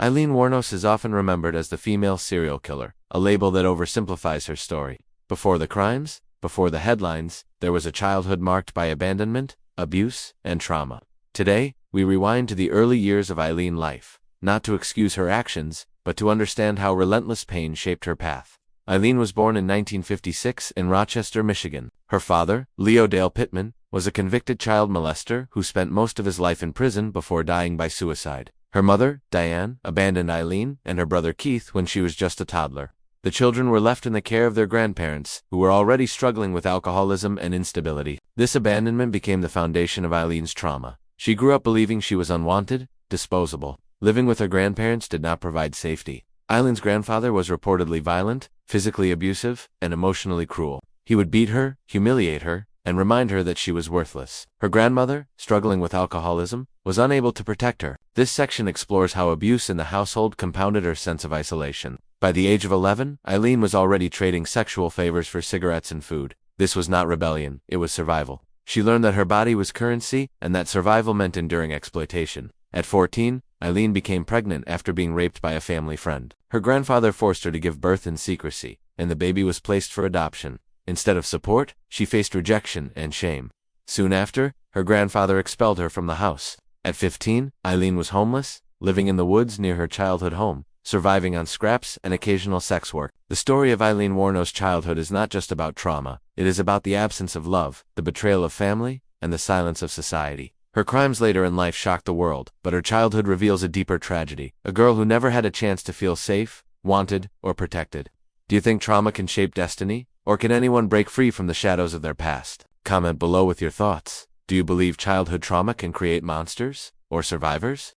Aileen Wuornos is often remembered as the female serial killer, a label that oversimplifies her story. Before the crimes, before the headlines, there was a childhood marked by abandonment, abuse, and trauma. Today, we rewind to the early years of Aileen's life, not to excuse her actions, but to understand how relentless pain shaped her path. Aileen was born in 1956 in Rochester, Michigan. Her father, Leo Dale Pittman, was a convicted child molester who spent most of his life in prison before dying by suicide. Her mother, Diane, abandoned Aileen and her brother Keith when she was just a toddler. The children were left in the care of their grandparents, who were already struggling with alcoholism and instability. This abandonment became the foundation of Aileen's trauma. She grew up believing she was unwanted, disposable. Living with her grandparents did not provide safety. Aileen's grandfather was reportedly violent, physically abusive, and emotionally cruel. He would beat her, humiliate her, and remind her that she was worthless. Her grandmother, struggling with alcoholism, was unable to protect her. This section explores how abuse in the household compounded her sense of isolation. By the age of 11, Aileen was already trading sexual favors for cigarettes and food. This was not rebellion, it was survival. She learned that her body was currency, and that survival meant enduring exploitation. At 14, Aileen became pregnant after being raped by a family friend. Her grandfather forced her to give birth in secrecy, and the baby was placed for adoption. Instead of support, she faced rejection and shame. Soon after, her grandfather expelled her from the house. At 15, Aileen was homeless, living in the woods near her childhood home, surviving on scraps and occasional sex work. The story of Aileen Wuornos' childhood is not just about trauma, it is about the absence of love, the betrayal of family, and the silence of society. Her crimes later in life shocked the world, but her childhood reveals a deeper tragedy, a girl who never had a chance to feel safe, wanted, or protected. Do you think trauma can shape destiny? Or can anyone break free from the shadows of their past? Comment below with your thoughts. Do you believe childhood trauma can create monsters or survivors?